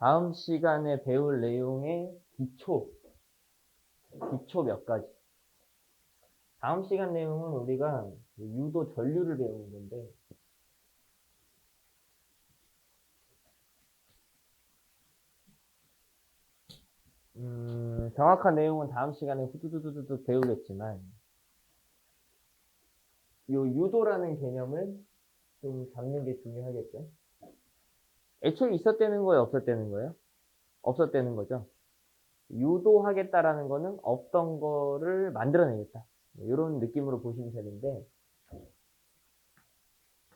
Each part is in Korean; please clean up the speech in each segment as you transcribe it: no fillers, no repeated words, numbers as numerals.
다음 시간에 배울 내용의 기초 몇 가지. 다음 시간 내용은 우리가 유도 전류를 배우는 건데, 정확한 내용은 다음 시간에 후두두두두 배우겠지만, 요 유도라는 개념을 좀 잡는 게 중요하겠죠. 애초에 있었다는 거예요, 없었다는 거예요? 없었다는 거죠. 유도하겠다라는 거는 없던 거를 만들어내겠다. 이런 느낌으로 보시면 되는데,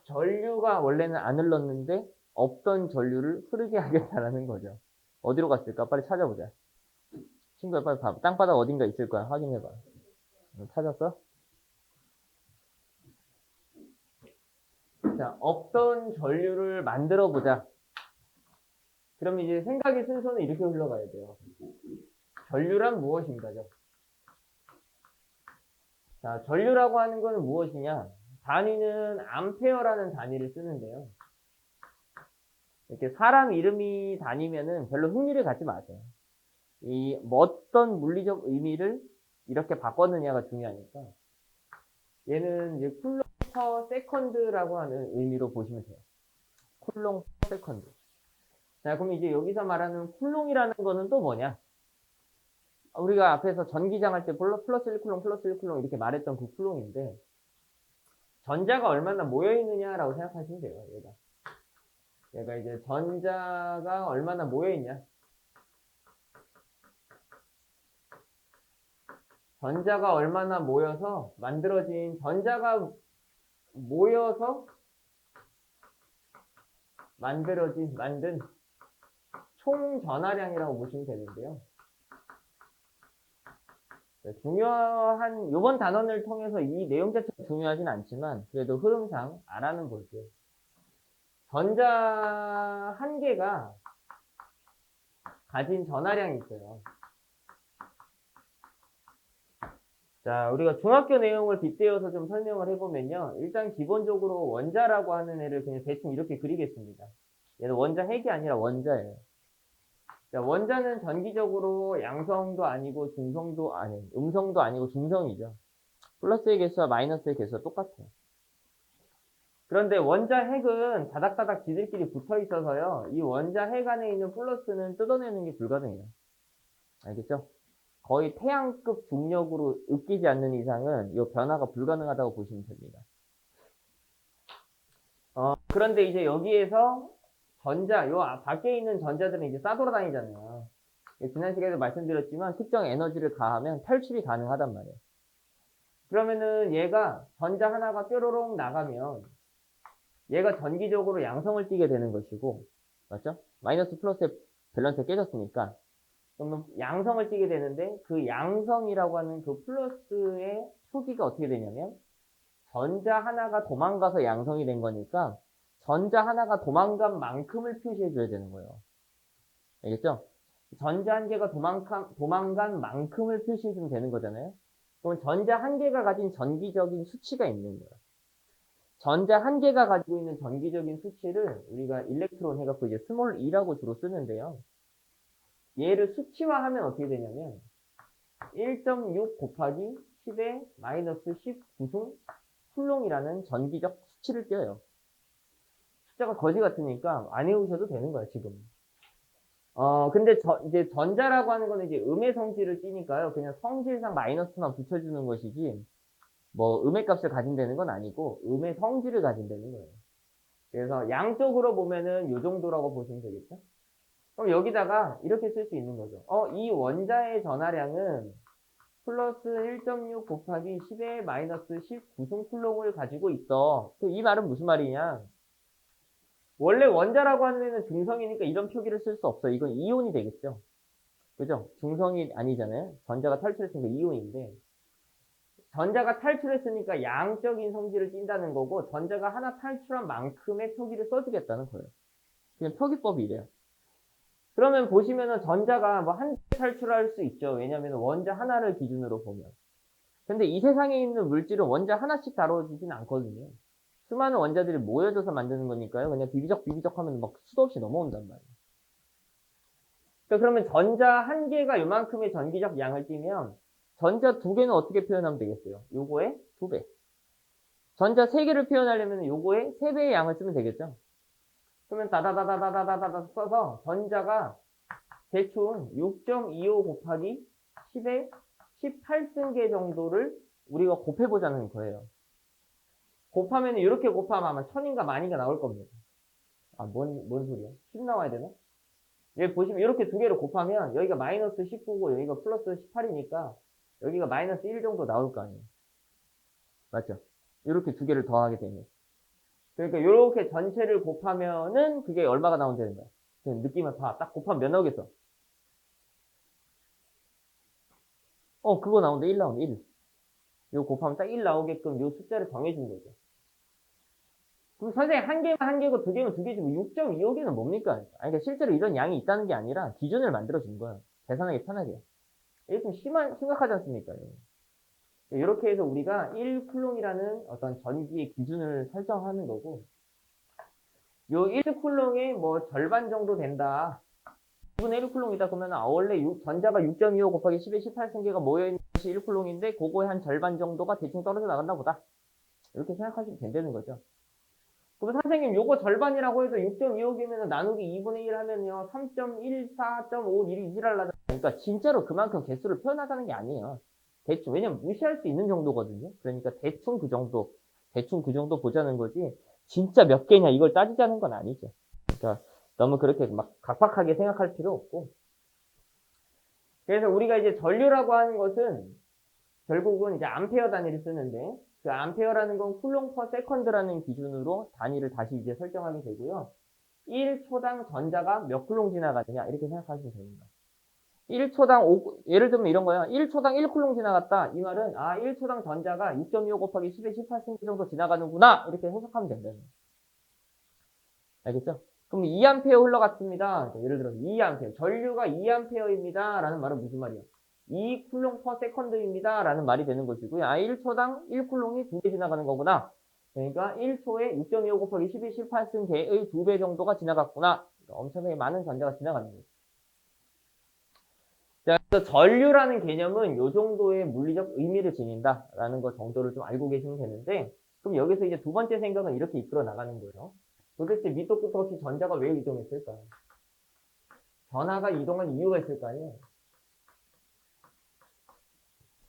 전류가 원래는 안 흘렀는데 없던 전류를 흐르게 하겠다라는 거죠. 어디로 갔을까? 빨리 찾아보자. 친구야, 빨리 봐. 땅바닥 어딘가 있을 거야. 확인해봐. 찾았어? 자, 없던 전류를 만들어 보자. 그럼 이제 생각의 순서는 이렇게 흘러가야 돼요. 전류란 무엇인가죠? 자, 전류라고 하는 거는 무엇이냐? 단위는 암페어라는 단위를 쓰는데요. 이렇게 사람 이름이 다니면은 별로 흥미를 갖지 마세요. 이 어떤 물리적 의미를 이렇게 바꿨느냐가 중요하니까. 얘는 이제 쿨롱 퍼 세컨드라고 하는 의미로 보시면 돼요. 쿨롱 퍼 세컨드. 자, 그럼 이제 여기서 말하는 쿨롱이라는 거는 또 뭐냐? 우리가 앞에서 전기장 할 때 플러스 1쿨롱, 플러스 1쿨롱 이렇게 말했던 그 쿨롱인데, 전자가 얼마나 모여있느냐라고 생각하시면 돼요, 얘가 이제 전자가 얼마나 모여있냐? 전자가 얼마나 모여서 만들어진, 전자가 모여서 만든 총 전하량이라고 보시면 되는데요. 중요한, 요번 단원을 통해서 이 내용 자체가 중요하진 않지만, 그래도 흐름상 알아는 볼게요. 전자 한 개가 가진 전하량이 있어요. 자, 우리가 중학교 내용을 빗대어서 좀 설명을 해보면요. 일단 기본적으로 원자라고 하는 애를 그냥 대충 이렇게 그리겠습니다. 얘는 원자 핵이 아니라 원자예요. 자, 원자는 전기적으로 양성도 아니고 중성도 아니, 음성도 아니고 중성이죠. 플러스의 개수와 마이너스의 개수가 똑같아요. 그런데 원자 핵은 다닥다닥 지들끼리 붙어 있어서요. 이 원자 핵 안에 있는 플러스는 뜯어내는 게 불가능해요. 알겠죠? 거의 태양급 중력으로 으끼지 않는 이상은 이 변화가 불가능하다고 보시면 됩니다. 그런데 이제 여기에서 전자, 요 밖에 있는 전자들은 이제 싸돌아다니잖아요. 지난 시간에도 말씀드렸지만 특정 에너지를 가하면 탈출이 가능하단 말이에요. 그러면은 얘가 전자 하나가 뾰로롱 나가면 얘가 전기적으로 양성을 띠게 되는 것이고, 맞죠? 마이너스 플러스의 밸런스가 깨졌으니까 그러면 양성을 띠게 되는데 그 양성이라고 하는 그 플러스의 초기가 어떻게 되냐면 전자 하나가 도망가서 양성이 된 거니까 전자 하나가 도망간 만큼을 표시해 줘야 되는 거예요. 알겠죠? 전자 한 개가 도망간 만큼을 표시해 주면 되는 거잖아요. 그럼 전자 한 개가 가진 전기적인 수치가 있는 거예요. 전자 한 개가 가지고 있는 전기적인 수치를 우리가 일렉트론 해갖고 이제 스몰 e라고 주로 쓰는데요. 얘를 수치화하면 어떻게 되냐면 1.6 곱하기 10의 마이너스 19승 쿨롱이라는 전기적 수치를 띄어요. 숫자가 거지 같으니까 안 외우셔도 되는 거야, 지금. 근데 이제 전자라고 하는 거는 이제 음의 성질을 띠니까요. 그냥 성질상 마이너스만 붙여주는 것이지, 뭐, 음의 값을 가진다는 건 아니고, 음의 성질을 가진다는 거예요. 그래서 양쪽으로 보면은 요 정도라고 보시면 되겠죠? 그럼 여기다가 이렇게 쓸 수 있는 거죠. 이 원자의 전하량은 플러스 1.6 곱하기 10의 마이너스 19승 쿨롱을 가지고 있어. 이 말은 무슨 말이냐? 원래 원자라고 하는 애는 중성이니까 이런 표기를 쓸 수 없어. 이건 이온이 되겠죠. 그죠? 중성이 아니잖아요. 전자가 탈출했으니까 이온인데, 전자가 탈출했으니까 양적인 성질을 띈다는 거고, 전자가 하나 탈출한 만큼의 표기를 써주겠다는 거예요. 그냥 표기법이 이래요. 그러면 보시면은 전자가 뭐 한 개 탈출할 수 있죠. 왜냐면 원자 하나를 기준으로 보면. 근데 이 세상에 있는 물질은 원자 하나씩 다뤄지진 않거든요. 수많은 원자들이 모여져서 만드는 거니까요. 그냥 비비적 하면 막 수도 없이 넘어온단 말이에요. 그러니까 그러면 전자 한 개가 요만큼의 전기적 양을 띠면 전자 두 개는 어떻게 표현하면 되겠어요? 요거의 두 배. 전자 세 개를 표현하려면 요거의 세 배의 양을 쓰면 되겠죠? 그러면 다다다다다다다다 써서 전자가 대충 6.25 곱하기 10의 18승계 정도를 우리가 곱해보자는 거예요. 곱하면 이렇게 곱하면 아마 1000인가 만인가 나올 겁니다. 아, 뭔 소리야? 10 나와야 되나? 여기 보시면 이렇게 두 개를 곱하면 여기가 마이너스 19고 여기가 플러스 18이니까 여기가 마이너스 1 정도 나올 거 아니에요. 맞죠? 이렇게 두 개를 더하게 되면. 그러니까 이렇게 전체를 곱하면은 그게 얼마가 나온다는 거야. 느낌을 봐. 딱 곱하면 몇 나오겠어? 그거 나온다. 1 나온다. 1. 이거 곱하면 딱 1 나오게끔 이 숫자를 정해준 거죠. 그럼 선생님 한 개면 한 개고 두 개면 두 개지 6.25개는 뭡니까? 아니, 그러니까 실제로 이런 양이 있다는 게 아니라 기준을 만들어준 거야. 계산하기 편하게. 이게 좀 심각하지 않습니까? 이렇게 해서 우리가 1쿨롱이라는 어떤 전기의 기준을 설정하는 거고, 요 1쿨롱의 뭐 절반 정도 된다. 2분의 1쿨롱이다 그러면 원래 전자가 6.25 곱하기 10의 18승계가 모여있는 것이 1쿨롱인데 그거의 한 절반 정도가 대충 떨어져 나간다 보다. 이렇게 생각하시면 된다는 거죠. 그럼 선생님 요거 절반이라고 해서 6.25개면 나누기 2분의 1 하면요 3.14.51이 이지랄나잖아요. 그러니까 진짜로 그만큼 개수를 표현하자는 게 아니에요. 대충 왜냐면 무시할 수 있는 정도거든요. 그러니까 대충 그 정도 보자는 거지 진짜 몇 개냐 이걸 따지자는 건 아니죠. 그러니까 너무 그렇게 막 각박하게 생각할 필요 없고. 그래서 우리가 이제 전류라고 하는 것은 결국은 이제 암페어 단위를 쓰는데 그 암페어라는 건 쿨롱 퍼 세컨드라는 기준으로 단위를 다시 이제 설정하게 되고요. 1초당 전자가 몇 쿨롱 지나가느냐 이렇게 생각하시면 됩니다. 1초당 예를 들면 이런 거예요. 1초당 1쿨롱 지나갔다. 이 말은 1초당 전자가 6.25 곱하기 10의 18cm 정도 지나가는구나. 이렇게 해석하면 된다는 거예요. 알겠죠? 그럼 2A 흘러갔습니다. 예를 들어서 2A. 전류가 2A입니다. 라는 말은 무슨 말이야? 2쿨롱 퍼 세컨드입니다. 라는 말이 되는 것이고요. 1초당 1쿨롱이 2개 지나가는 거구나. 그러니까 1초에 6.25 곱하기 10의 18승계의 2배 정도가 지나갔구나. 그러니까 엄청나게 많은 전자가 지나가는 거죠. 자, 그래서 전류라는 개념은 이 정도의 물리적 의미를 지닌다라는 것 정도를 좀 알고 계시면 되는데, 그럼 여기서 이제 두 번째 생각은 이렇게 이끌어 나가는 거예요. 도대체 밑도 끝도 없이 전자가 왜 이동했을까? 전하가 이동한 이유가 있을 거 아니에요?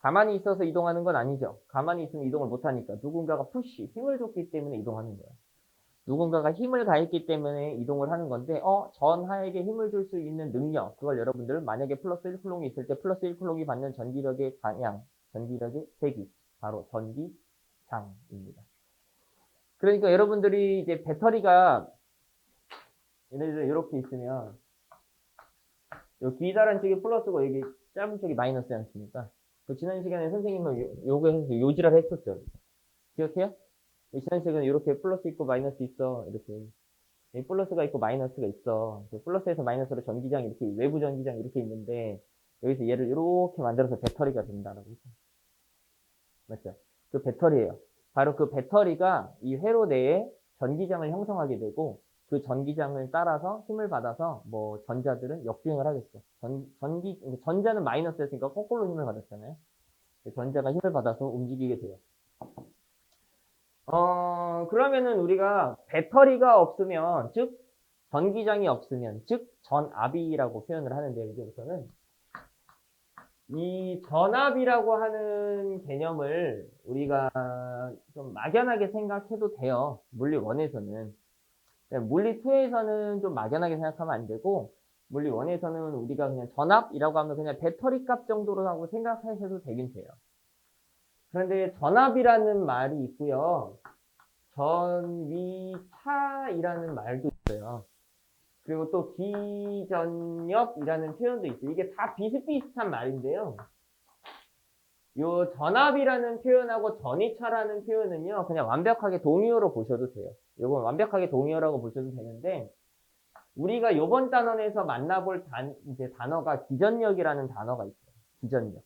가만히 있어서 이동하는 건 아니죠. 가만히 있으면 이동을 못하니까 누군가가 힘을 줬기 때문에 이동하는 거예요. 누군가가 힘을 가했기 때문에 이동을 하는 건데 전하에게 힘을 줄 수 있는 능력, 그걸 여러분들 만약에 플러스 1쿨롱이 있을 때 플러스 1쿨롱이 받는 전기력의 방향, 전기력의 세기, 바로 전기장입니다. 그러니까 여러분들이 이제 배터리가 예를 들어 이렇게 있으면 요 기다란 쪽이 플러스고 여기 짧은 쪽이 마이너스지 않습니까? 그 지난 시간에 선생님은 요거 해서 요지랄 했었죠. 기억해요? 지난 시간에 이렇게 플러스 있고 마이너스 있어. 이렇게 플러스가 있고 마이너스가 있어. 플러스에서 마이너스로 전기장 이렇게 외부 전기장 이렇게 있는데 여기서 얘를 이렇게 만들어서 배터리가 된다라고 했죠. 맞죠? 그 배터리예요. 바로 그 배터리가 이 회로 내에 전기장을 형성하게 되고 그 전기장을 따라서 힘을 받아서 뭐 전자들은 역주행을 하겠죠. 전자는 마이너스였으니까 거꾸로 힘을 받았잖아요. 전자가 힘을 받아서 움직이게 돼요. 그러면은 우리가 배터리가 없으면, 즉, 전기장이 없으면, 즉, 전압이라고 표현을 하는데, 여기서는 이 전압이라고 하는 개념을 우리가 좀 막연하게 생각해도 돼요. 물리 1에서는. 물리 2에서는 좀 막연하게 생각하면 안 되고, 물리 1에서는 우리가 그냥 전압이라고 하면 그냥 배터리 값 정도로 하고 생각하셔도 되긴 돼요. 그런데 전압이라는 말이 있고요. 전위차이라는 말도 있어요. 그리고 또 기전력이라는 표현도 있어요. 이게 다 비슷비슷한 말인데요. 요 전압이라는 표현하고 전위차라는 표현은요, 그냥 완벽하게 동의어로 보셔도 돼요. 요건 완벽하게 동의어라고 보셔도 되는데, 우리가 요번 단원에서 만나볼 이제 단어가 기전력이라는 단어가 있어요. 기전력.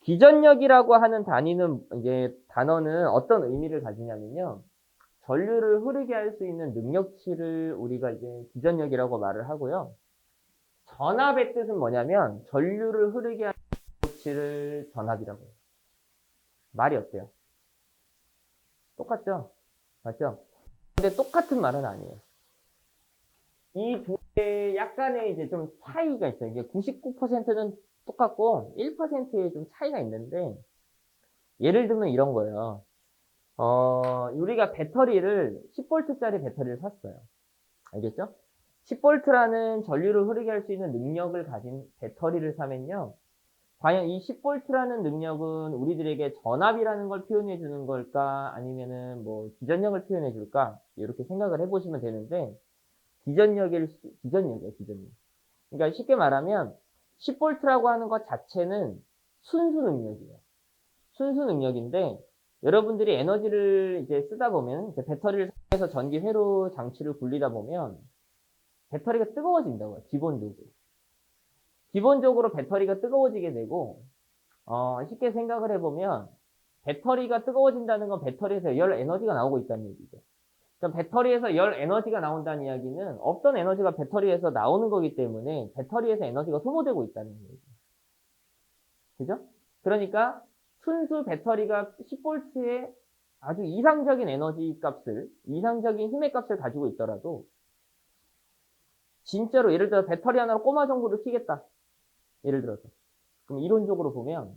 기전력이라고 하는 단어는 어떤 의미를 가지냐면요. 전류를 흐르게 할 수 있는 능력치를 우리가 이제 기전력이라고 말을 하고요. 전압의 뜻은 뭐냐면 전류를 흐르게 하는装置를 전압이라고 해요. 말이 어때요? 똑같죠? 맞죠? 근데 똑같은 말은 아니에요. 이 두 개의 약간의 이제 좀 차이가 있어요. 이게 99%는 똑같고 1%의 좀 차이가 있는데, 예를 들면 이런 거예요. 우리가 배터리를 10V짜리 배터리를 샀어요. 알겠죠? 10V라는 전류를 흐르게 할 수 있는 능력을 가진 배터리를 사면요. 과연 이 10V라는 능력은 우리들에게 전압이라는 걸 표현해 주는 걸까? 아니면은 뭐 기전력을 표현해 줄까? 이렇게 생각을 해보시면 되는데, 기전력이에요, 기전력. 그러니까 쉽게 말하면 10V라고 하는 것 자체는 순수 능력이에요. 순수 능력인데, 여러분들이 에너지를 이제 쓰다 보면, 이제 배터리를 사용해서 전기 회로 장치를 굴리다 보면 배터리가 뜨거워진다고요, 기본적으로. 기본적으로 배터리가 뜨거워지게 되고, 쉽게 생각을 해보면 배터리가 뜨거워진다는 건 배터리에서 열 에너지가 나오고 있다는 얘기죠. 그럼 배터리에서 열 에너지가 나온다는 이야기는 없던 에너지가 배터리에서 나오는 거기 때문에 배터리에서 에너지가 소모되고 있다는 얘기죠. 그죠? 그러니까 순수 배터리가 10V의 아주 이상적인 에너지 값을, 이상적인 힘의 값을 가지고 있더라도, 진짜로 예를 들어 배터리 하나로 꼬마 전구를 켜겠다. 예를 들어서. 그럼 이론적으로 보면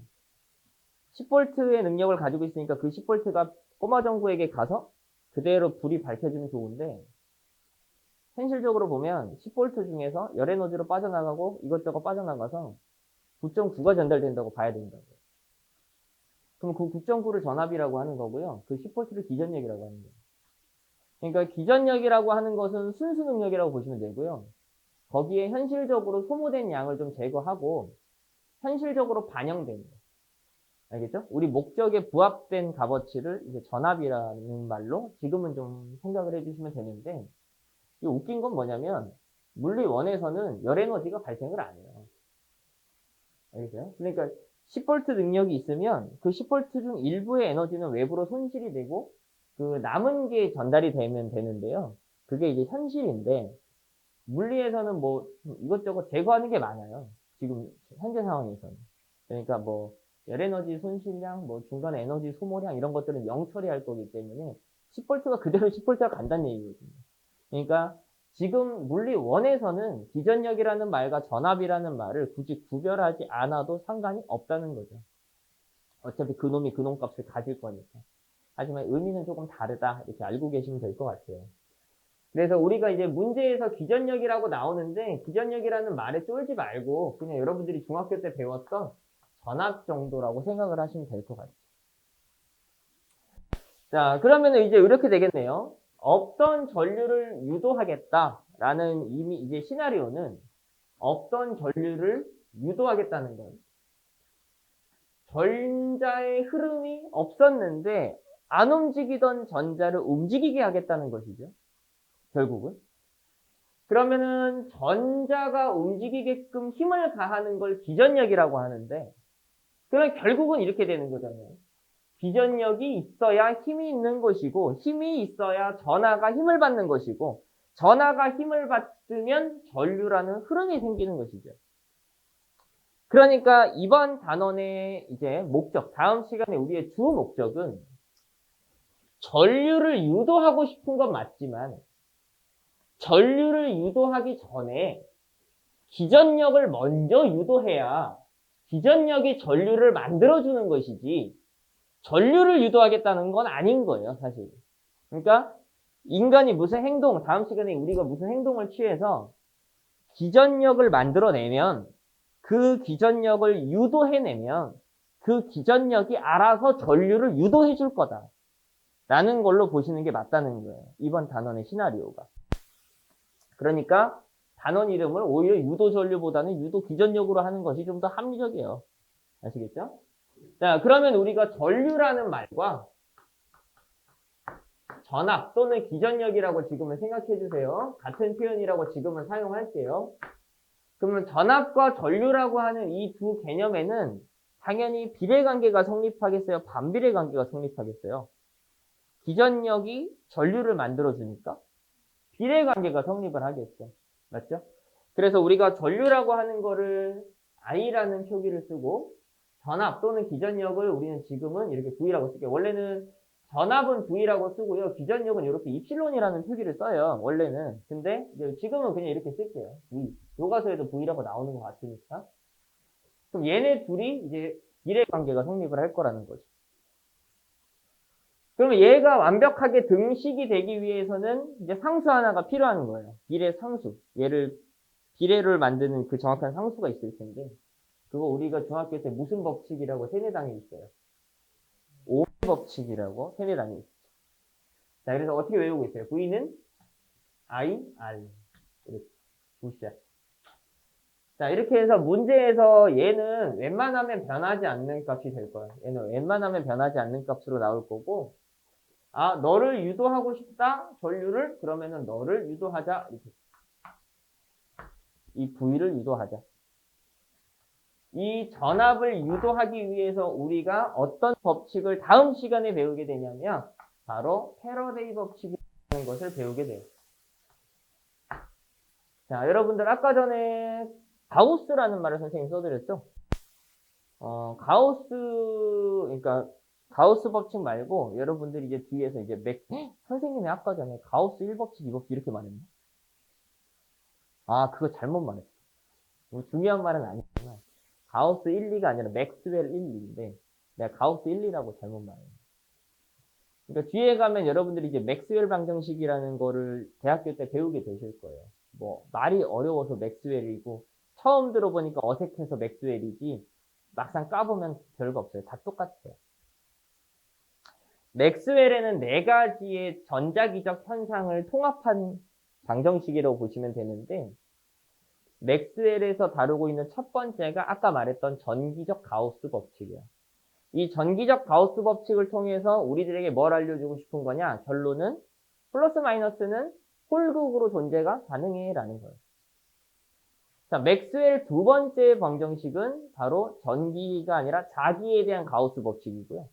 10V의 능력을 가지고 있으니까 그 10V가 꼬마 전구에게 가서 그대로 불이 밝혀지면 좋은데, 현실적으로 보면 10V 중에서 열 에너지로 빠져나가고 이것저것 빠져나가서 9.9가 전달된다고 봐야 된다고요. 그럼 그 9.9를 전압이라고 하는 거고요. 그 10V를 기전력이라고 하는 거예요. 그러니까 기전력이라고 하는 것은 순수 능력이라고 보시면 되고요. 거기에 현실적으로 소모된 양을 좀 제거하고 현실적으로 반영된 거. 알겠죠? 우리 목적에 부합된 값어치를 이제 전압이라는 말로 지금은 좀 생각을 해주시면 되는데, 이 웃긴 건 뭐냐면 물리 원에서는 열 에너지가 발생을 안 해요. 알겠어요? 그러니까 10V 능력이 있으면 그 10V 중 일부의 에너지는 외부로 손실이 되고 그 남은 게 전달이 되면 되는데요. 그게 이제 현실인데, 물리에서는 뭐 이것저것 제거하는 게 많아요. 지금 현재 상황에서는. 그러니까 뭐 열에너지 손실량, 뭐 중간 에너지 소모량 이런 것들은 0 처리할 거기 때문에 10V가 그대로 10V가 간다는 얘기거든요. 그러니까 지금 물리 원에서는 기전력이라는 말과 전압이라는 말을 굳이 구별하지 않아도 상관이 없다는 거죠. 어차피 그놈이 그놈 값을 가질 거니까. 하지만 의미는 조금 다르다, 이렇게 알고 계시면 될 것 같아요. 그래서 우리가 이제 문제에서 기전력이라고 나오는데, 기전력이라는 말에 쫄지 말고 그냥 여러분들이 중학교 때 배웠던 전압 정도라고 생각을 하시면 될 것 같아요. 자, 그러면 이제 이렇게 되겠네요. 없던 전류를 유도하겠다라는 이미 이제 시나리오는, 없던 전류를 유도하겠다는 건 전자의 흐름이 없었는데 안 움직이던 전자를 움직이게 하겠다는 것이죠. 결국은. 그러면은 전자가 움직이게끔 힘을 가하는 걸 기전력이라고 하는데, 그럼 결국은 이렇게 되는 거잖아요. 기전력이 있어야 힘이 있는 것이고, 힘이 있어야 전하가 힘을 받는 것이고, 전하가 힘을 받으면 전류라는 흐름이 생기는 것이죠. 그러니까 이번 단원의 이제 목적, 다음 시간에 우리의 주 목적은 전류를 유도하고 싶은 건 맞지만 전류를 유도하기 전에 기전력을 먼저 유도해야 기전력이 전류를 만들어주는 것이지 전류를 유도하겠다는 건 아닌 거예요, 사실. 그러니까 인간이 무슨 행동, 다음 시간에 우리가 무슨 행동을 취해서 기전력을 만들어내면, 그 기전력을 유도해내면 그 기전력이 알아서 전류를 유도해 줄 거다 라는 걸로 보시는 게 맞다는 거예요, 이번 단원의 시나리오가. 그러니까 단원 이름을 오히려 유도 전류보다는 유도 기전력으로 하는 것이 좀 더 합리적이에요. 아시겠죠? 자, 그러면 우리가 전류라는 말과 전압 또는 기전력이라고 지금은 생각해 주세요. 같은 표현이라고 지금은 사용할게요. 그러면 전압과 전류라고 하는 이 두 개념에는 당연히 비례관계가 성립하겠어요? 반비례관계가 성립하겠어요? 기전력이 전류를 만들어주니까 비례관계가 성립을 하겠죠. 맞죠? 그래서 우리가 전류라고 하는 거를 I라는 표기를 쓰고 전압 또는 기전력을 우리는 지금은 이렇게 V라고 쓸게요. 원래는 전압은 V라고 쓰고요. 기전력은 이렇게 입실론이라는 표기를 써요. 원래는. 근데 이제 지금은 그냥 이렇게 쓸게요. V. 교과서에도 V라고 나오는 것 같으니까. 그럼 얘네 둘이 이제 비례 관계가 성립을 할 거라는 거죠. 그러면 얘가 완벽하게 등식이 되기 위해서는 이제 상수 하나가 필요한 거예요. 비례 상수. 얘를 비례를 만드는 그 정확한 상수가 있을 텐데 그거 우리가 중학교 때 무슨 법칙이라고 세뇌당에 있어요. 오hm 법칙이라고 세뇌당에 있어요. 자, 그래서 어떻게 외우고 있어요? V는 I, R. 이렇게. 굿샷. 자, 이렇게 해서 문제에서 얘는 웬만하면 변하지 않는 값이 될 거예요. 얘는 웬만하면 변하지 않는 값으로 나올 거고, 아, 너를 유도하고 싶다? 전류를? 그러면은 너를 유도하자. 이렇게. 이 V를 유도하자. 이 전압을 유도하기 위해서 우리가 어떤 법칙을 다음 시간에 배우게 되냐면, 바로 패러데이 법칙이라는 것을 배우게 돼요. 자, 여러분들 아까 전에 가우스라는 말을 선생님이 써드렸죠? 그러니까 가우스 법칙 말고 여러분들이 이제 뒤에서 이제 선생님이 아까 전에 가우스 1법칙, 2법칙 이렇게 말했나? 아, 그거 잘못 말했어. 중요한 말은 아니지만 가우스 1, 2가 아니라 맥스웰 1, 2인데 내가 가우스 1, 2라고 잘못 말했네. 그러니까 뒤에 가면 여러분들이 이제 맥스웰 방정식이라는 거를 대학교 때 배우게 되실 거예요. 뭐 말이 어려워서 맥스웰이고 처음 들어보니까 어색해서 맥스웰이지 막상 까보면 별거 없어요. 다 똑같아요. 맥스웰에는 네 가지의 전자기적 현상을 통합한 방정식이라고 보시면 되는데 맥스웰에서 다루고 있는 첫 번째가 아까 말했던 전기적 가우스 법칙이에요. 이 전기적 가우스 법칙을 통해서 우리들에게 뭘 알려주고 싶은 거냐? 결론은 플러스 마이너스는 홀극으로 존재가 가능해 라는 거예요. 자, 맥스웰 두 번째 방정식은 바로 전기가 아니라 자기에 대한 가우스 법칙이고요.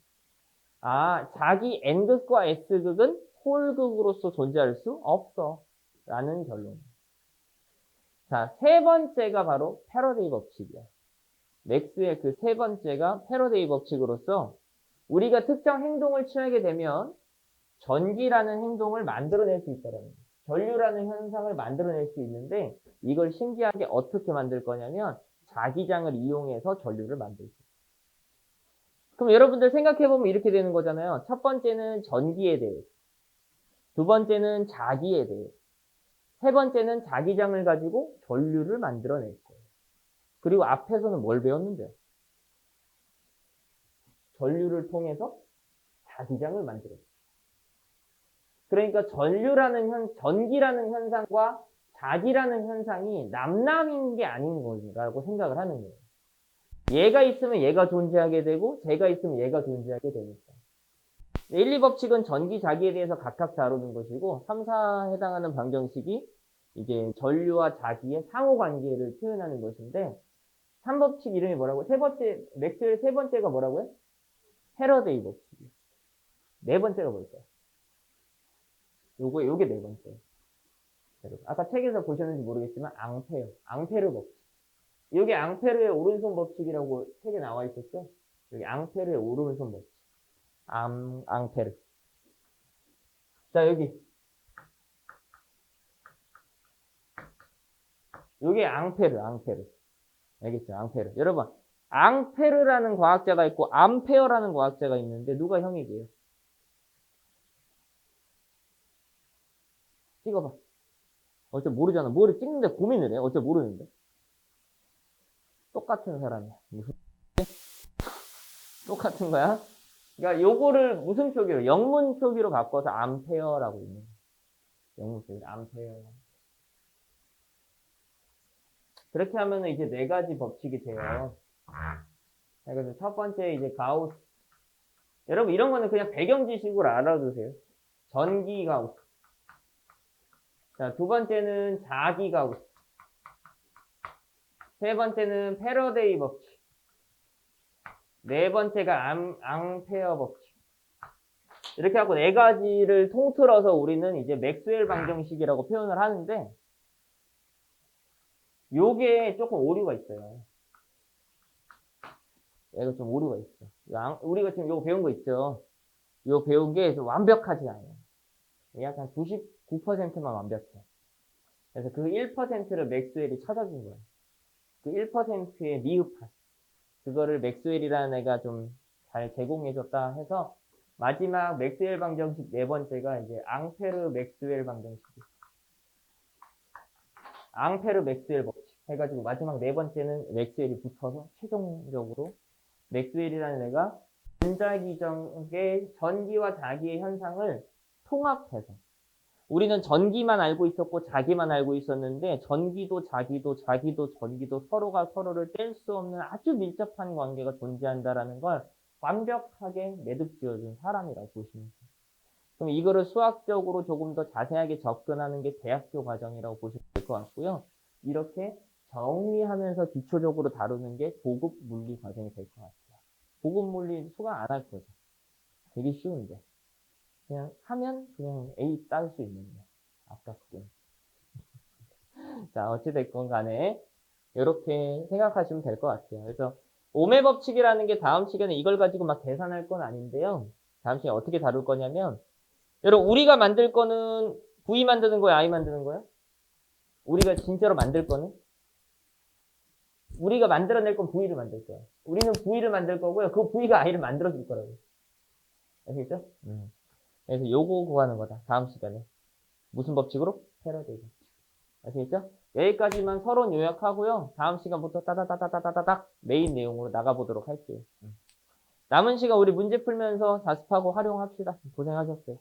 아, 자기 N극과 S극은 홀극으로서 존재할 수 없어 라는 결론입니다. 자, 세 번째가 바로 패러데이 법칙이에요. 맥스웰 그 세 번째가 패러데이 법칙으로서 우리가 특정 행동을 취하게 되면 전기라는 행동을 만들어낼 수 있다는 거예요. 전류라는 현상을 만들어낼 수 있는데 이걸 신기하게 어떻게 만들 거냐면 자기장을 이용해서 전류를 만들 수 있어요. 그럼 여러분들 생각해보면 이렇게 되는 거잖아요. 첫 번째는 전기에 대해서, 두 번째는 자기에 대해서, 세 번째는 자기장을 가지고 전류를 만들어낼 거예요. 그리고 앞에서는 뭘 배웠는데요? 전류를 통해서 자기장을 만들어요. 그러니까 전기라는 현상과 자기라는 현상이 남남인 게 아닌 거라고 생각을 하는 거예요. 얘가 있으면 얘가 존재하게 되고 제가 있으면 얘가 존재하게 되니까. 1, 2법칙은 전기, 자기에 대해서 각각 다루는 것이고 3, 4에 해당하는 방정식이 이제 전류와 자기의 상호관계를 표현하는 것인데 3법칙 이름이 뭐라고요? 맥스웰 세 번째가 뭐라고요? 패러데이 법칙이에요. 네 번째가 뭘까요? 요게 네 번째. 아까 책에서 보셨는지 모르겠지만 앙페르 법칙. 여기 앙페르의 오른손 법칙이라고 책에 나와 있었죠? 여기 앙페르의 오른손 법칙. 앙페르. 자, 여기. 여기 앙페르. 알겠죠? 앙페르. 여러분, 앙페르라는 과학자가 있고 암페어라는 과학자가 있는데 누가 형이게요? 찍어봐. 어차피 모르잖아. 뭐를 찍는데 고민을 해. 어차피 모르는데. 똑같은 사람이야. 무슨 똑같은 거야? 그러니까 요거를 무슨 표기로? 영문 표기로 바꿔서 암페어라고 있는 거야. 영문 표기 암페어. 그렇게 하면은 이제 네 가지 법칙이 돼요. 그래서 첫 번째 이제 가우스. 여러분 이런 거는 그냥 배경 지식으로 알아두세요. 전기 가우스. 자, 두 번째는 자기 가우스. 세 번째는 패러데이 법칙. 네 번째가 앙페어 법칙. 이렇게 하고 네 가지를 통틀어서 우리는 이제 맥스웰 방정식이라고 표현을 하는데 요게 조금 오류가 있어요. 얘가 좀 오류가 있어. 우리가 지금 요거 배운 거 있죠? 요 배운 게 좀 완벽하지 않아요. 약간 99%만 완벽해. 그래서 그 1%를 맥스웰이 찾아준 거야. 그 1%의 미흡한. 그거를 맥스웰이라는 애가 좀 잘 제공해줬다 해서 마지막 맥스웰 방정식 네 번째가 이제 앙페르 맥스웰 방정식이야. 앙페르 맥스웰 법칙 해가지고 마지막 네 번째는 맥스웰이 붙어서 최종적으로 맥스웰이라는 애가 전자기적의 전기와 자기의 현상을 통합해서 우리는 전기만 알고 있었고 자기만 알고 있었는데 전기도 자기도 전기도 서로가 서로를 뗄 수 없는 아주 밀접한 관계가 존재한다라는 걸 완벽하게 매듭지어준 사람이라고 보시면 돼요. 그럼 이거를 수학적으로 조금 더 자세하게 접근하는 게 대학교 과정이라고 보시면 될 것 같고요. 이렇게 정리하면서 기초적으로 다루는 게 고급 물리 과정이 될 것 같아요. 고급 물리 수강 안 할 거죠. 되게 쉬운데. 그냥 하면 그냥 A 딸 수 있는 거. 아깝군. 자, 어찌됐건 간에 이렇게 생각하시면 될 것 같아요. 그래서 오메 법칙이라는 게 다음 시간에 이걸 가지고 막 계산할 건 아닌데요. 다음 시간에 어떻게 다룰 거냐면 여러분 우리가 만들 거는 V 만드는 거야? I 만드는 거야? 우리가 진짜로 만들 거는? 우리가 만들어낼 건 V를 만들 거야. 우리는 V를 만들 거고요. 그 V가 I를 만들어줄 거라고. 아시겠죠? 그래서 요거 구하는 거다. 다음 시간에. 무슨 법칙으로? 패러데이 법칙. 아시겠죠? 여기까지만 서론 요약하고요. 다음 시간부터 따다다다다다닥 메인 내용으로 나가보도록 할게요. 남은 시간 우리 문제 풀면서 자습하고 활용합시다. 고생하셨어요.